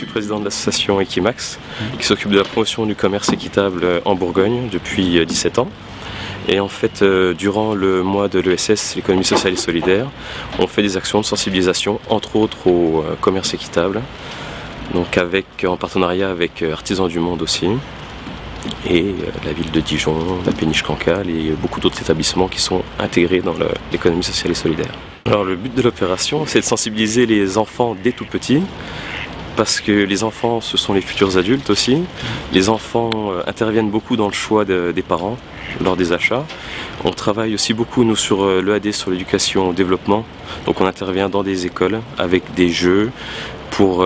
suis président de l'association Equimax, qui s'occupe de la promotion du commerce équitable en Bourgogne depuis 17 ans. Et en fait, durant le mois de l'ESS, l'économie sociale et solidaire, on fait des actions de sensibilisation, entre autres au commerce équitable, donc en partenariat avec Artisans du Monde aussi, et la ville de Dijon, la péniche Cancale et beaucoup d'autres établissements qui sont intégrés dans l'économie sociale et solidaire. Alors le but de l'opération, c'est de sensibiliser les enfants dès tout petits, parce que les enfants, ce sont les futurs adultes aussi. Les enfants interviennent beaucoup dans le choix des parents lors des achats. On travaille aussi beaucoup, nous, sur l'EAD, sur l'éducation au développement. Donc on intervient dans des écoles avec des jeux pour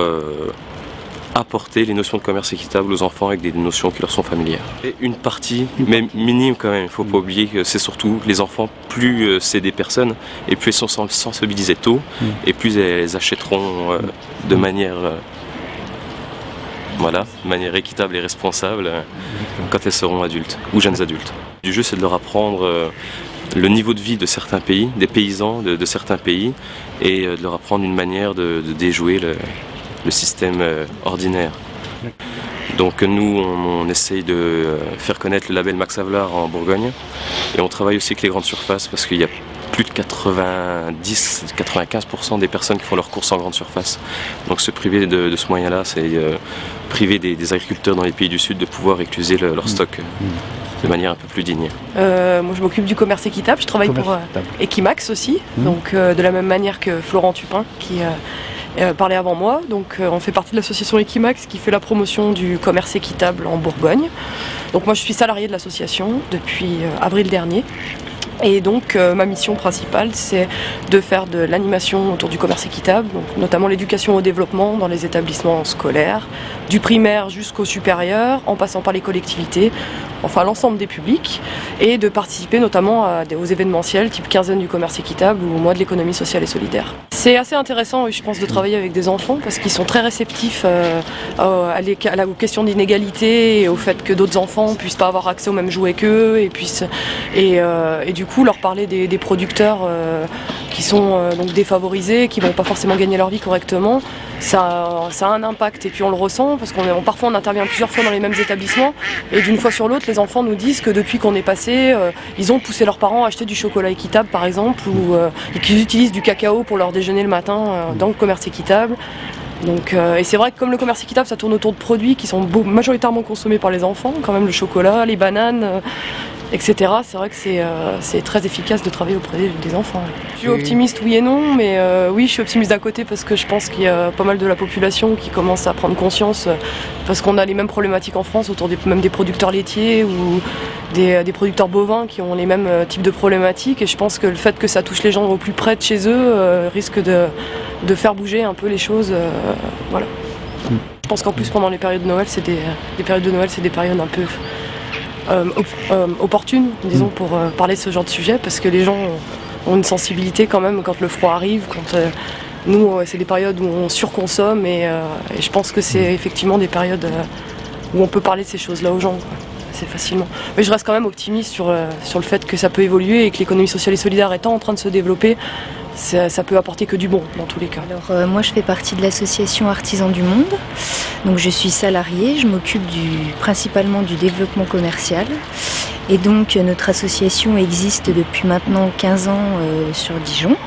apporter les notions de commerce équitable aux enfants avec des notions qui leur sont familières. Et une partie, mais minime quand même, il ne faut pas oublier que c'est surtout les enfants, plus c'est des personnes et plus elles sont sensibilisées tôt et plus elles achèteront de manière équitable et responsable quand elles seront adultes ou jeunes adultes. Le jeu, c'est de leur apprendre le niveau de vie de certains pays, des paysans de certains pays, et de leur apprendre une manière de déjouer le système ordinaire. Donc nous, on essaye de faire connaître le label Max Havelaar en Bourgogne, et on travaille aussi avec les grandes surfaces parce qu'il y a plus de 90-95% des personnes qui font leurs courses en grande surface. Donc se priver de ce moyen-là, c'est priver des agriculteurs dans les pays du Sud de pouvoir utiliser leur stock de manière un peu plus digne. Moi je m'occupe du commerce équitable, je travaille pour Equimax aussi, donc de la même manière que Florent Tupin qui parlait avant moi. Donc on fait partie de l'association Equimax qui fait la promotion du commerce équitable en Bourgogne. Donc moi je suis salarié de l'association depuis avril dernier. Et donc ma mission principale, c'est de faire de l'animation autour du commerce équitable, donc notamment l'éducation au développement dans les établissements scolaires, du primaire jusqu'au supérieur, en passant par les collectivités, enfin l'ensemble des publics, et de participer notamment aux événementiels type quinzaine du commerce équitable ou au mois de l'économie sociale et solidaire. C'est assez intéressant, je pense, de travailler avec des enfants parce qu'ils sont très réceptifs aux questions d'inégalité et au fait que d'autres enfants ne puissent pas avoir accès aux mêmes jouets qu'eux et du coup leur parler des producteurs qui sont donc défavorisés, qui ne vont pas forcément gagner leur vie correctement, ça a un impact et puis on le ressent parce parfois on intervient plusieurs fois dans les mêmes établissements et d'une fois sur l'autre les enfants nous disent que depuis qu'on est passé, ils ont poussé leurs parents à acheter du chocolat équitable par exemple ou qu'ils utilisent du cacao pour leur déjeuner le matin dans le commerce équitable. Donc, et c'est vrai que comme le commerce équitable ça tourne autour de produits qui sont majoritairement consommés par les enfants, quand même le chocolat, les bananes, etc. C'est vrai que c'est très efficace de travailler auprès des enfants. Je suis optimiste oui et non, mais oui je suis optimiste d'un côté parce que je pense qu'il y a pas mal de la population qui commence à prendre conscience parce qu'on a les mêmes problématiques en France autour même des producteurs laitiers ou des producteurs bovins qui ont les mêmes types de problématiques et je pense que le fait que ça touche les gens au plus près de chez eux risque de faire bouger un peu les choses. Voilà. Je pense qu'en plus pendant les périodes de Noël, c'est des périodes un peu opportune, disons, pour parler de ce genre de sujet parce que les gens ont une sensibilité quand même quand le froid arrive, quand nous c'est des périodes où on surconsomme et je pense que c'est effectivement des périodes où on peut parler de ces choses-là aux gens, quoi, assez facilement. Mais je reste quand même optimiste sur le fait que ça peut évoluer et que l'économie sociale et solidaire étant en train de se développer, ça peut apporter que du bon dans tous les cas. Alors moi je fais partie de l'association Artisans du Monde, donc je suis salariée, je m'occupe principalement du développement commercial et donc notre association existe depuis maintenant 15 ans sur Dijon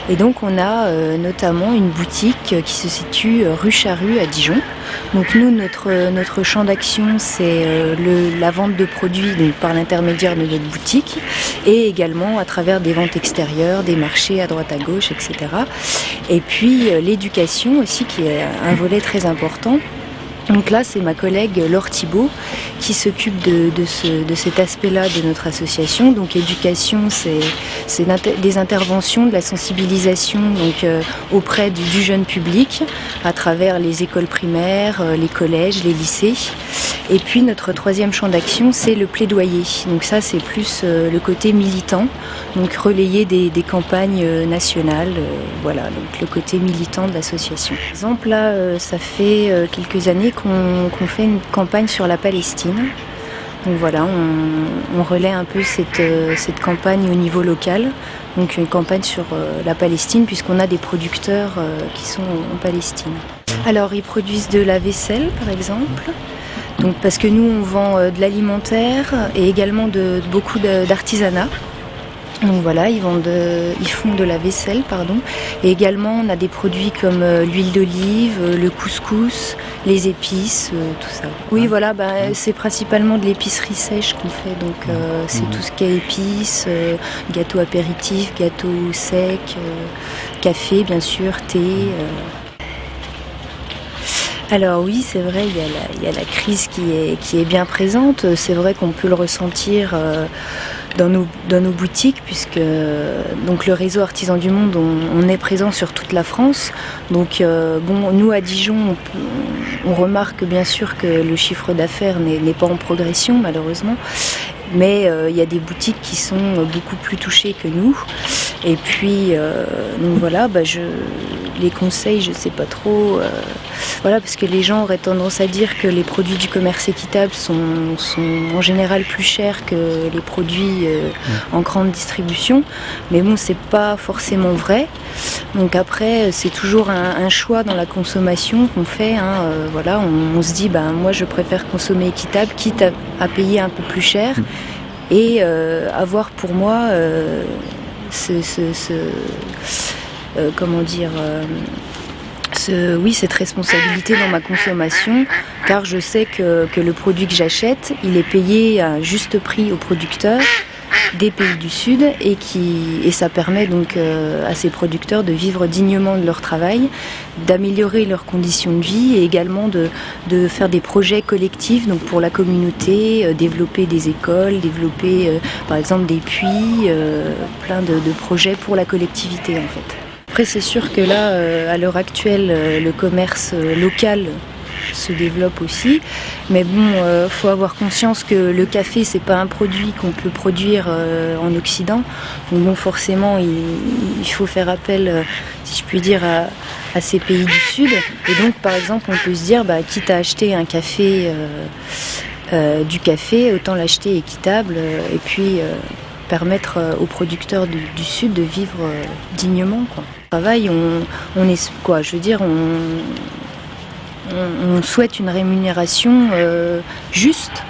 et donc on a notamment une boutique qui se situe rue Charrue à Dijon. Donc nous notre champ d'action c'est la vente de produits donc, par l'intermédiaire de notre boutique et également à travers des ventes extérieures, des marchés à droite à gauche, etc. Et puis l'éducation aussi qui est un volet très important. Donc là, c'est ma collègue Laure Thibault qui s'occupe de cet aspect-là de notre association. Donc éducation, c'est des interventions, de la sensibilisation donc, auprès du jeune public à travers les écoles primaires, les collèges, les lycées. Et puis notre troisième champ d'action, c'est le plaidoyer. Donc ça, c'est plus le côté militant, donc relayer des campagnes nationales. Voilà, donc le côté militant de l'association. Par exemple, là, ça fait quelques années qu'on fait une campagne sur la Palestine. Donc voilà, on relaie un peu cette campagne au niveau local. Donc une campagne sur la Palestine puisqu'on a des producteurs qui sont en Palestine. Alors ils produisent de la vaisselle par exemple, donc, parce que nous on vend de l'alimentaire et également beaucoup d'artisanat. Donc voilà, ils font de la vaisselle, pardon. Et également, on a des produits comme l'huile d'olive, le couscous, les épices, tout ça. Oui, voilà, c'est principalement de l'épicerie sèche qu'on fait. Donc c'est tout ce qui est épices, gâteaux apéritifs, gâteaux secs, café bien sûr, thé. Alors oui, c'est vrai, il y a la crise qui est bien présente. C'est vrai qu'on peut le ressentir dans nos boutiques, puisque donc le réseau Artisans du Monde, on est présent sur toute la France. Donc nous à Dijon, on remarque bien sûr que le chiffre d'affaires n'est pas en progression malheureusement. Mais il y a des boutiques qui sont beaucoup plus touchées que nous. Et puis, donc voilà, les conseils, je sais pas trop. Voilà, parce que les gens auraient tendance à dire que les produits du commerce équitable sont en général plus chers que les produits en grande distribution. Mais bon, c'est pas forcément vrai. Donc après, c'est toujours un choix dans la consommation qu'on fait. Voilà, on se dit, moi je préfère consommer équitable, quitte à payer un peu plus cher et avoir pour moi cette responsabilité dans ma consommation, car je sais que le produit que j'achète, il est payé à un juste prix au producteur des pays du Sud et ça permet donc à ces producteurs de vivre dignement de leur travail, d'améliorer leurs conditions de vie et également de faire des projets collectifs donc pour la communauté, développer des écoles, développer par exemple des puits, plein de projets pour la collectivité en fait. Après c'est sûr que là, à l'heure actuelle, le commerce local se développe aussi, mais bon, faut avoir conscience que le café c'est pas un produit qu'on peut produire en Occident, donc bon forcément il faut faire appel, si je puis dire, à ces pays du Sud, et donc par exemple on peut se dire quitte à acheter un café, du café, autant l'acheter équitable et puis permettre aux producteurs du Sud de vivre dignement quoi. Travail, on est quoi, je veux dire, on souhaite une rémunération juste.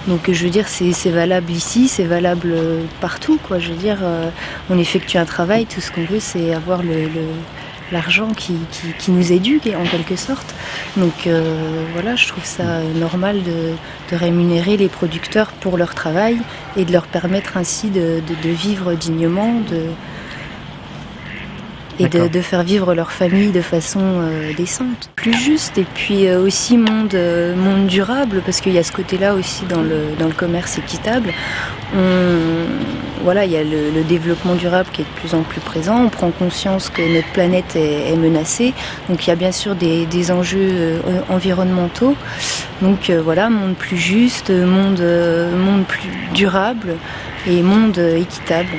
Donc je veux dire, c'est valable ici, c'est valable partout, quoi. Je veux dire, on effectue un travail, tout ce qu'on veut, c'est avoir l'argent qui nous éduque, en quelque sorte. Donc voilà, je trouve ça normal de rémunérer les producteurs pour leur travail et de leur permettre ainsi de vivre dignement, de faire vivre leur famille de façon décente, plus juste, et puis aussi monde durable, parce qu'il y a ce côté-là aussi dans le commerce équitable. Voilà, il y a le développement durable qui est de plus en plus présent, on prend conscience que notre planète est menacée, donc il y a bien sûr des enjeux environnementaux, donc voilà, monde plus juste, monde plus durable et monde équitable.